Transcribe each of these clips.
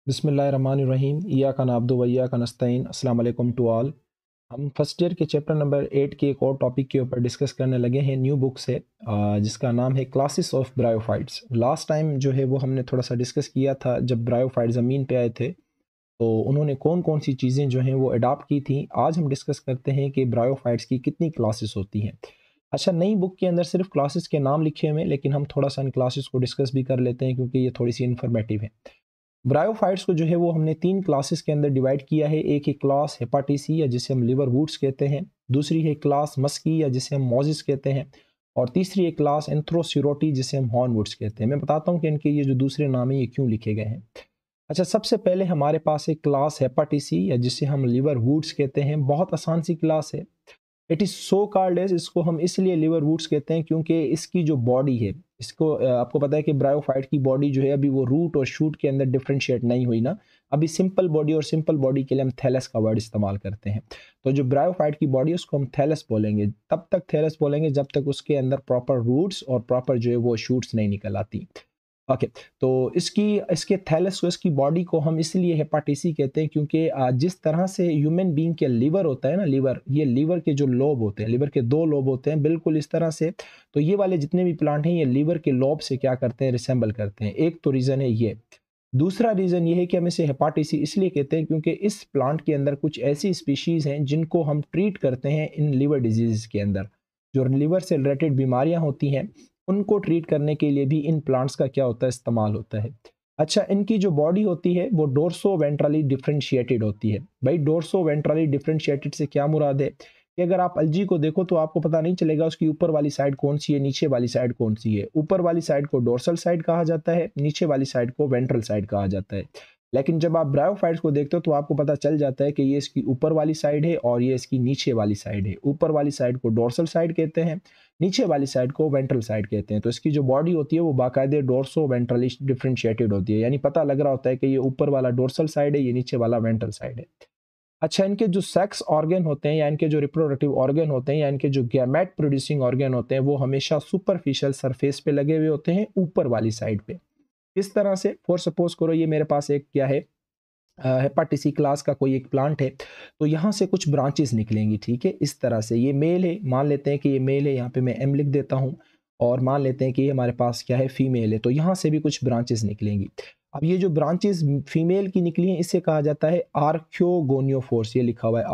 बिस्मिल्लाहिर्रहमानिर्रहीम इय्याका नअब्दु व इय्याका नस्तईन। अस्सलाम वालेकुम टू ऑल। हम फर्स्ट ईयर के चैप्टर नंबर 8 के एक और टॉपिक के ऊपर डिस्कस करने लगे हैं न्यू बुक से, जिसका नाम है classes of bryophytes. Last time जो है वो हमने थोड़ा सा डिस्कस किया था जब ब्रायोफाइट ज़मीन पे आए थे तो उन्होंने कौन कौन सी चीज़ें जो हैं वो अडॉप्ट की थी। आज हम डिस्कस करते हैं कि ब्रायोफाइट्स की कितनी क्लासेस होती हैं। अच्छा, नई बुक के अंदर सिर्फ क्लासेस के नाम लिखे हुए हैं, लेकिन हम थोड़ा सा इन क्लासेस को डिस्कस भी कर लेते हैं क्योंकि ये थोड़ी सी इन्फॉर्मेटिव है। ब्रायोफाइट्स को जो है वो हमने 3 क्लासेस के अंदर डिवाइड किया है। एक है क्लास हेपाटिसी या जिसे हम लिवर वूड्स कहते हैं, दूसरी है क्लास मस्की या जिसे हम मोजिस कहते हैं, और तीसरी है क्लास एंथ्रोसिरोटी जिसे हम हॉर्नवुड्स कहते हैं। मैं बताता हूँ कि इनके ये जो दूसरे नाम है ये क्यों लिखे गए हैं। अच्छा, सबसे पहले हमारे पास है क्लास हेपाटिसी या जिसे हम लिवर वूड्स कहते हैं। बहुत आसान सी क्लास है। It is so called as, इसको हम इसलिए लिवर वूड्स कहते हैं क्योंकि इसकी जो बॉडी है, इसको आपको पता है कि ब्रायोफाइट की बॉडी जो है अभी वो रूट और शूट के अंदर डिफरेंशिएट नहीं हुई ना। अभी सिंपल बॉडी और सिंपल बॉडी के लिए हम थैलस का वर्ड इस्तेमाल करते हैं। तो जो ब्रायोफाइट की बॉडी है उसको हम थैलस बोलेंगे, तब तक थैलस बोलेंगे जब तक उसके अंदर प्रॉपर रूट्स और प्रॉपर जो है वो शूट्स नहीं निकल आती। ओके, तो इसके थैलस को, इसकी बॉडी को हम इसलिए हेपाटिसी कहते हैं क्योंकि जिस तरह से ह्यूमन बीइंग के लिवर होता है ना, लिवर, ये लिवर के जो लोब होते हैं, लिवर के 2 लोब होते हैं बिल्कुल इस तरह से। तो ये वाले जितने भी प्लांट हैं ये लिवर के लोब से क्या करते हैं, रिसेंबल करते हैं। एक तो रीज़न है ये। दूसरा रीज़न ये है कि हम इसे हेपाटिसी इसलिए कहते हैं क्योंकि इस प्लांट के अंदर कुछ ऐसी स्पीशीज़ हैं जिनको हम ट्रीट करते हैं इन लिवर डिजीज़ के अंदर। जो लिवर से रिलेटेड बीमारियां होती हैं उनको ट्रीट करने के लिए भी इन प्लांट्स का क्या होता है, इस्तेमाल होता है। अच्छा, इनकी जो बॉडी होती है वो डोर्सो वेंट्रली डिफरेंशिएटेड होती है। भाई, डोर्सो वेंट्रली डिफरेंशिएटेड से क्या मुराद है कि अगर आप अलजी को देखो तो आपको पता नहीं चलेगा उसकी ऊपर वाली साइड कौन सी है, नीचे वाली साइड कौन सी है। ऊपर वाली साइड को डोर्सल साइड कहा जाता है, नीचे वाली साइड को वेंट्रल साइड कहा जाता है। लेकिन जब आप ब्रायोफाइट्स को देखते हो तो आपको पता चल जाता है कि ये इसकी ऊपर वाली साइड है और ये इसकी नीचे वाली साइड है। ऊपर वाली साइड को डोर्सल साइड कहते हैं, नीचे वाली साइड को वेंट्रल साइड कहते हैं। तो इसकी जो बॉडी होती है वो बाकायदे डोर्सो वेंट्रली डिफरेंशिएटेड होती है, यानी पता लग रहा होता है कि ये ऊपर वाला डोर्सल साइड है, ये नीचे वाला वेंट्रल साइड है। अच्छा, इनके जो सेक्स ऑर्गन होते हैं या इनके जो रिप्रोडक्टिव ऑर्गन होते हैं या इनके जो गैमेट प्रोड्यूसिंग ऑर्गन होते हैं वो हमेशा सुपरफिशियल सरफेस पे लगे हुए होते हैं, ऊपर वाली साइड पे। इस तरह से फॉर सपोज करो ये मेरे पास एक क्या है, हेपाटिसी क्लास का कोई एक प्लांट है, तो यहाँ से कुछ ब्रांचेस निकलेंगी। ठीक है, इस तरह से ये मेल है, मान लेते हैं कि ये मेल है, यहाँ पे मैं एम लिख देता हूँ, और मान लेते हैं कि ये हमारे पास क्या है, फीमेल है, तो यहाँ से भी कुछ ब्रांचेस निकलेंगी। अब ये जो ब्रांचेस फीमेल की निकली हैं इसे कहा जाता है आर्कियोगोनियोफोर्स, ये लिखा हुआ है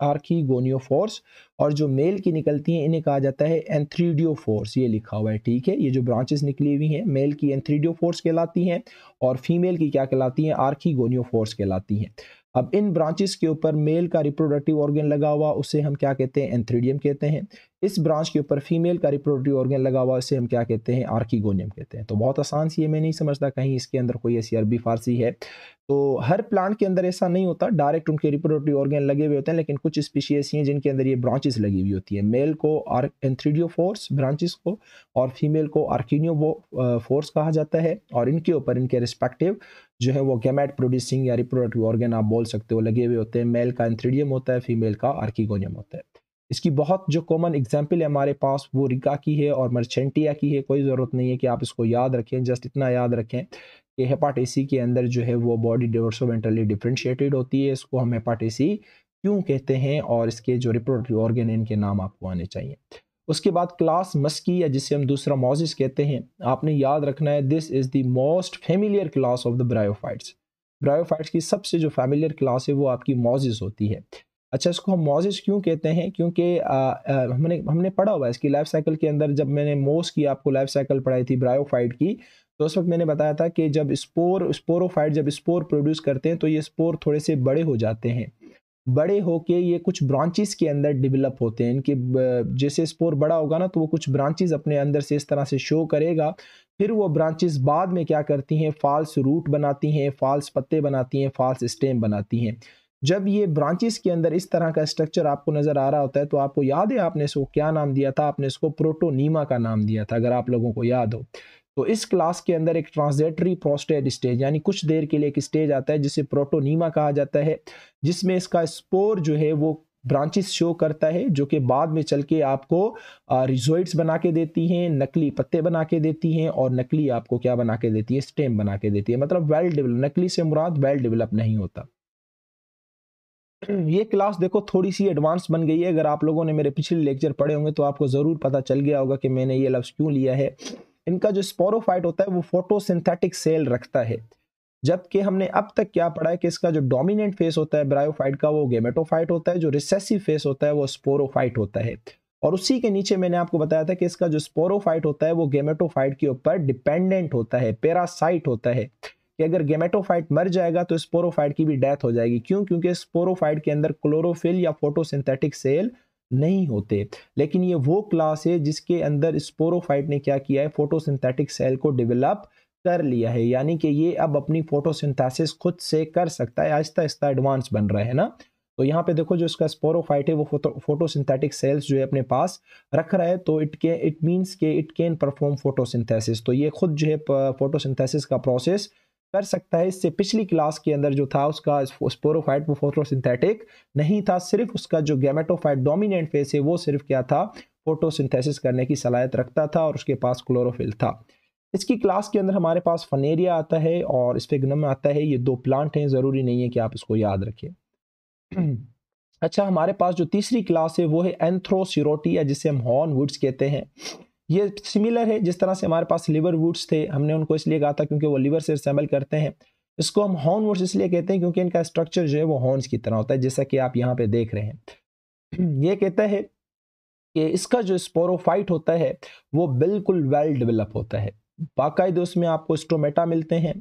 आर्किगोनियोफोर्स। और जो मेल की निकलती हैं इन्हें कहा जाता है एंथ्रीडियोफोर्स, ये लिखा हुआ है। ठीक है, ये जो ब्रांचेस निकली हुई हैं मेल की एंथ्रीडियोफोर्स कहलाती हैं और फीमेल की क्या कहलाती हैं, आर्किगोनियोफोर्स कहलाती हैं। अब इन ब्रांचेस के ऊपर मेल का रिप्रोडक्टिव ऑर्गन लगा हुआ उसे हम क्या कहते हैं, एंथ्रीडियम कहते हैं। इस ब्रांच के ऊपर फीमेल का रिप्रोडक्टिव ऑर्गन लगा हुआ उसे हम क्या कहते हैं, आर्किगोनियम कहते हैं। तो बहुत आसान सी है, मैं नहीं समझता कहीं इसके अंदर कोई ऐसी अरबी फारसी है। तो हर प्लांट के अंदर ऐसा नहीं होता, डायरेक्ट उनके रिप्रोडक्टिव ऑर्गन लगे हुए होते हैं, लेकिन कुछ स्पीशीज ऐसी हैं जिनके अंदर ये ब्रांचेस लगी हुई होती है। मेल को एंथ्रीडियोफोर्स ब्रांचेस को और फीमेल को आर्किनियो फोर्स कहा जाता है, और इनके ऊपर इनके रिस्पेक्टिव जो है वो गैमेट प्रोड्यूसिंग या रिप्रोडक्टिव ऑर्गन आप बोल सकते हो लगे हुए होते हैं। मेल का एंथ्रीडियम होता है, फीमेल का आर्किगोनियम होता है। इसकी बहुत जो कॉमन एग्जाम्पल है हमारे पास वो रिका की है और मर्चेंटिया की है। कोई ज़रूरत नहीं है कि आप इसको याद रखें, जस्ट इतना याद रखें कि हेपाटिसी के अंदर जो है वो बॉडी डोर्सोवेंट्रली डिफरेंशिएटेड होती है। इसको हम हेपाटिसी क्यों कहते हैं और इसके जो रिप्रोडक्टिव ऑर्गन है इनके नाम आपको आने चाहिए। उसके बाद क्लास मस्की या जिसे हम दूसरा मोजिस कहते हैं, आपने याद रखना है this is the most familiar class of the bryophytes. Bryophytes की सबसे जो फेमिलियर क्लास है वो आपकी मोजिस होती है। अच्छा, इसको हम मोजिस क्यों कहते हैं, क्योंकि हमने पढ़ा हुआ है इसकी लाइफ साइकिल के अंदर। जब मैंने मोस की आपको लाइफ साइकिल पढ़ाई थी ब्रायोफाइट की, तो उस वक्त मैंने बताया था कि जब स्पोरोफाइट जब स्पोर प्रोड्यूस करते हैं तो ये स्पोर थोड़े से बड़े हो जाते हैं। बड़े होके ये कुछ ब्रांचेस के अंदर डेवलप होते हैं। इनके जैसे स्पोर बड़ा होगा ना तो वो कुछ ब्रांचेस अपने अंदर से इस तरह से शो करेगा। फिर वो ब्रांचेस बाद में क्या करती हैं, फॉल्स रूट बनाती हैं, फॉल्स पत्ते बनाती हैं, फॉल्स स्टेम बनाती हैं। जब ये ब्रांचेस के अंदर इस तरह का स्ट्रक्चर आपको नज़र आ रहा होता है तो आपको याद है आपने इसको क्या नाम दिया था, आपने इसको प्रोटोनीमा का नाम दिया था, अगर आप लोगों को याद हो। तो इस क्लास के अंदर एक ट्रांजिटरी प्रोस्टेट स्टेज, यानी कुछ देर के लिए एक स्टेज आता है जिसे प्रोटोनीमा कहा जाता है, जिसमें इसका स्पोर जो है वो ब्रांचेस शो करता है जो कि बाद में चल के आपको रिजोइड्स बना के देती हैं, नकली पत्ते बना के देती हैं और नकली आपको क्या बना के देती है, स्टेम बना के देती है। मतलब वेल डेवलप, नकली से मुराद वेल डेवलप नहीं होता। ये क्लास देखो थोड़ी सी एडवांस बन गई है। अगर आप लोगों ने मेरे पिछले लेक्चर पढ़े होंगे तो आपको ज़रूर पता चल गया होगा कि मैंने ये लफ्ज़ क्यों लिया है। इनका जो स्पोरोफाइट होता है वो फोटोसिंथेटिक सेल रखता है, जबकि हमने अब तक क्या पढ़ा है कि इसका जो डोमिनेंट फेस होता है ब्रायोफाइट का वो गेमेटोफाइट होता है, जो रिसेसिव फेस होता है वो स्पोरोफाइट होता है। और उसी के नीचे मैंने आपको बताया था कि इसका जो स्पोरोफाइट होता है वो गेमेटोफाइट के ऊपर डिपेंडेंट होता है, पैरासाइट होता है, कि अगर गेमेटोफाइट मर जाएगा तो स्पोरोफाइट की भी डेथ हो जाएगी। क्यों? क्योंकि स्पोरोफाइट के अंदर क्लोरोफिल या फोटोसिंथेटिक सेल नहीं होते। लेकिन ये वो क्लास है जिसके अंदर स्पोरोफाइट ने क्या किया है, फोटोसिंथेटिक सेल को डेवलप कर लिया है, यानी कि ये अब अपनी फोटोसिंथेसिस खुद से कर सकता है, आहिस्ता आहिस्ता एडवांस बन रहा है ना। तो यहाँ पे देखो जो इसका स्पोरोफाइट है वो फोटोसिंथेटिक सेल्स जो है अपने पास रख रहा है, तो इट मींस के इट कैन परफॉर्म फोटोसिंथेसिस। तो ये खुद जो है फोटोसिंथेसिस का प्रोसेस कर सकता है। इससे पिछली क्लास के अंदर जो था उसका स्पोरोफाइट वो फोटोसिंथेटिक नहीं था, सिर्फ उसका जो गैमेटोफाइट डोमिनेंट फेस है वो सिर्फ क्या था, फोटोसिंथेसिस करने की सलाहियत रखता था और उसके पास क्लोरोफिल था। इसकी क्लास के अंदर हमारे पास फनेरिया आता है और स्फेगनम आता है। ये दो प्लांट हैं, ज़रूरी नहीं है कि आप इसको याद रखें। अच्छा, हमारे पास जो तीसरी क्लास है वो है एंथ्रोसिरोटिया, जिसे हम हॉर्न वुड्स कहते हैं। ये सिमिलर है जिस तरह से हमारे पास लिवर वुड्स थे, हमने उनको इसलिए कहा था क्योंकि वो लिवर से रिसेंबल करते हैं। इसको हम हॉर्न वुड्स इसलिए कहते हैं क्योंकि इनका स्ट्रक्चर जो है वो हॉर्न्स की तरह होता है, जैसा कि आप यहाँ पे देख रहे हैं। ये कहता है कि इसका जो स्पोरोफाइट होता है वो बिल्कुल वेल डेवलप होता है, बाकायदे उसमें आपको स्टोमेटा मिलते हैं,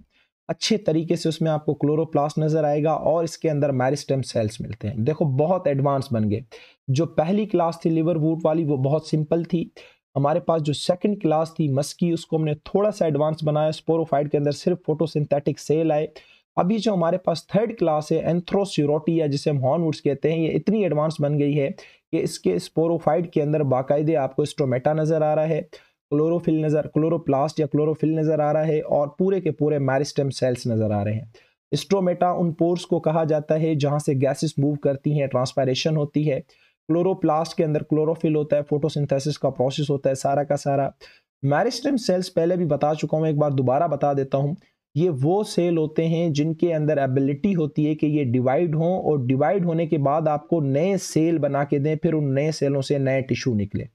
अच्छे तरीके से उसमें आपको क्लोरोप्लास्ट नजर आएगा और इसके अंदर मेरिस्टेम सेल्स मिलते हैं। देखो बहुत एडवांस बन गए। जो पहली क्लास थी लिवर वुड वाली वो बहुत सिंपल थी। हमारे पास जो सेकंड क्लास थी मस्की, उसको हमने थोड़ा सा एडवांस बनाया, स्पोरोफाइट के अंदर सिर्फ फोटोसिंथेटिक सेल आए। अभी जो हमारे पास थर्ड क्लास है एंथ्रोसिरोटिया, जिसे हम हॉर्नवुड्स कहते हैं, ये इतनी एडवांस बन गई है कि इसके स्पोरोफाइट के अंदर बाकायदे आपको स्टोमेटा नजर आ रहा है, क्लोरोप्लास्ट या क्लोरोफिल नजर आ रहा है और पूरे के पूरे मेरिस्टेम सेल्स नजर आ रहे हैं। स्ट्रोमेटा उन पोर्स को कहा जाता है जहां से गैसेस मूव करती हैं, ट्रांसपायरेशन होती है। क्लोरोप्लास्ट के अंदर क्लोरोफिल होता है, फोटोसिंथेसिस का प्रोसेस होता है सारा का सारा। मेरिस्टेम सेल्स पहले भी बता चुका हूं, एक बार दोबारा बता देता हूं। ये वो सेल होते हैं जिनके अंदर एबिलिटी होती है कि ये डिवाइड हों और डिवाइड होने के बाद आपको नए सेल बना के दें, फिर उन नए सेलों से नए टिश्यू निकले।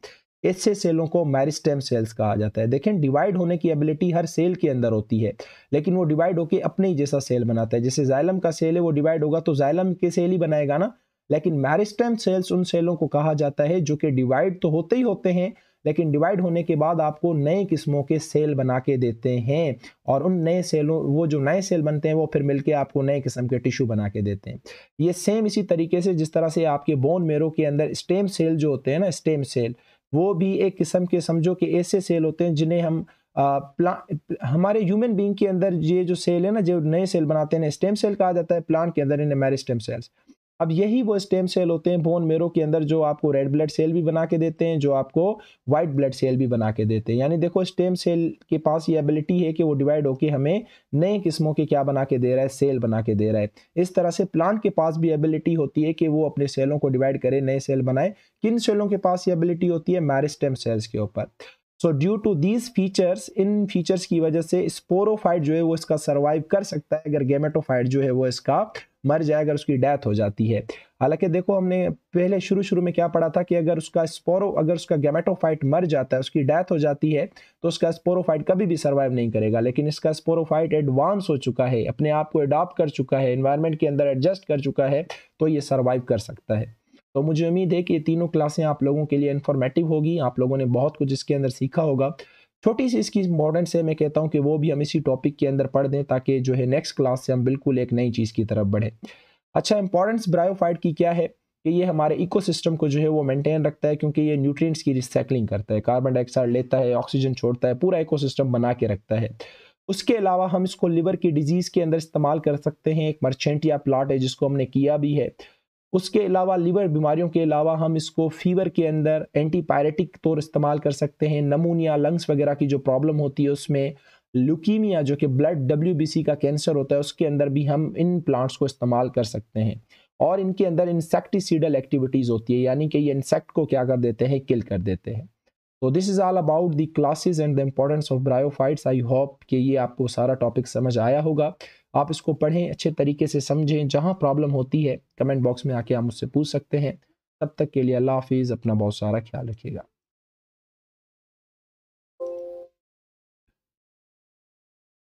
ऐसे सेलों को मेरिस्टेम सेल्स कहा जाता है। देखें, डिवाइड होने की एबिलिटी हर सेल के अंदर होती है, लेकिन वो डिवाइड होकर अपने ही जैसा सेल बनाता है। जैसे जाइलम का सेल है, वो डिवाइड होगा तो जाइलम के सेल ही बनाएगा ना। लेकिन मेरिस्टेम सेल्स उन सेलों को कहा जाता है जो कि डिवाइड तो होते ही होते हैं, लेकिन डिवाइड होने के बाद आपको नए किस्मों के सेल बना के देते हैं और उन नए सेलों, वो जो नए सेल बनते हैं वो फिर मिलके आपको नए किस्म के टिश्यू बना के देते हैं। ये सेम इसी तरीके से जिस तरह से आपके बोन मेरो के अंदर स्टेम सेल जो होते हैं ना, स्टेम सेल, वो भी एक किस्म के समझो कि ऐसे सेल होते हैं जिन्हें हम हमारे ह्यूमन बीइंग के अंदर ये जो सेल है ना, जो नए सेल बनाते हैं, स्टेम सेल कहा जाता है। प्लांट के अंदर इन्हें मेरिस्टेम सेल्स। अब यही वो स्टेम सेल होते हैं बोन मेरो के अंदर जो आपको रेड ब्लड सेल भी बना के देते हैं, जो आपको व्हाइट ब्लड सेल भी बना के देते हैं। यानी देखो, स्टेम सेल के पास ये एबिलिटी है कि वो डिवाइड होकर हमें नए किस्मों के क्या बना के दे रहा है, सेल बना के दे रहा है। इस तरह से प्लांट के पास भी एबिलिटी होती है कि वो अपने सेलों को डिवाइड करे, नए सेल बनाए। किन सेलों के पास ये एबिलिटी होती है? मेरिस्टेम सेल्स के ऊपर। So due to these features, इन फीचर्स की वजह से स्पोरोफाइट जो है वो इसका सर्वाइव कर सकता है अगर गेमेटोफाइट जो है वो इसका मर जाए, अगर उसकी डेथ हो जाती है। हालांकि देखो, हमने पहले शुरू में क्या पढ़ा था कि अगर उसका गेमेटोफाइट मर जाता है, उसकी डेथ हो जाती है, तो उसका स्पोरोफाइट कभी भी सर्वाइव नहीं करेगा। लेकिन इसका स्पोरोफाइट एडवांस हो चुका है, अपने आप को अडॉप्ट कर चुका है, एनवायरनमेंट के अंदर एडजस्ट कर चुका है, तो ये सर्वाइव कर सकता है। तो मुझे उम्मीद है कि ये तीनों क्लासें आप लोगों के लिए इन्फॉर्मेटिव होगी, आप लोगों ने बहुत कुछ इसके अंदर सीखा होगा। छोटी सी इसकी इंपॉर्टेंस है, मैं कहता हूँ कि वो भी हम इसी टॉपिक के अंदर पढ़ दें, ताकि जो है नेक्स्ट क्लास से हम बिल्कुल एक नई चीज़ की तरफ बढ़े। अच्छा, इंपॉर्टेंस ब्रायोफाइट की क्या है कि ये हमारे इकोसिस्टम को जो है वो मेंटेन रखता है, क्योंकि ये न्यूट्रिएंट्स की रिसाइकलिंग करता है, कार्बन डाइऑक्साइड लेता है, ऑक्सीजन छोड़ता है, पूरा इकोसिस्टम बना के रखता है। उसके अलावा हम इसको लिवर की डिजीज़ के अंदर इस्तेमाल कर सकते हैं। एक मर्चेंटिया प्लांट है जिसको हमने किया भी है। उसके अलावा लिवर बीमारियों के अलावा हम इसको फीवर के अंदर एंटीपायरेटिक तौर इस्तेमाल कर सकते हैं। नमूनिया, लंग्स वगैरह की जो प्रॉब्लम होती है उसमें, ल्यूकीमिया जो कि ब्लड WBC का कैंसर होता है, उसके अंदर भी हम इन प्लांट्स को इस्तेमाल कर सकते हैं। और इनके अंदर इंसेक्टिसीडल एक्टिविटीज़ होती है, यानी कि ये इंसेक्ट को क्या कर देते हैं, किल कर देते हैं। तो this is all about the classes and the importance of bryophytes. I hope कि ये आपको सारा टॉपिक समझ आया होगा। आप इसको पढ़ें, अच्छे तरीके से समझें। जहाँ प्रॉब्लम होती है कमेंट बॉक्स में आके आप मुझसे पूछ सकते हैं। तब तक के लिए अल्लाह हाफिज़, अपना बहुत सारा ख्याल रखिएगा।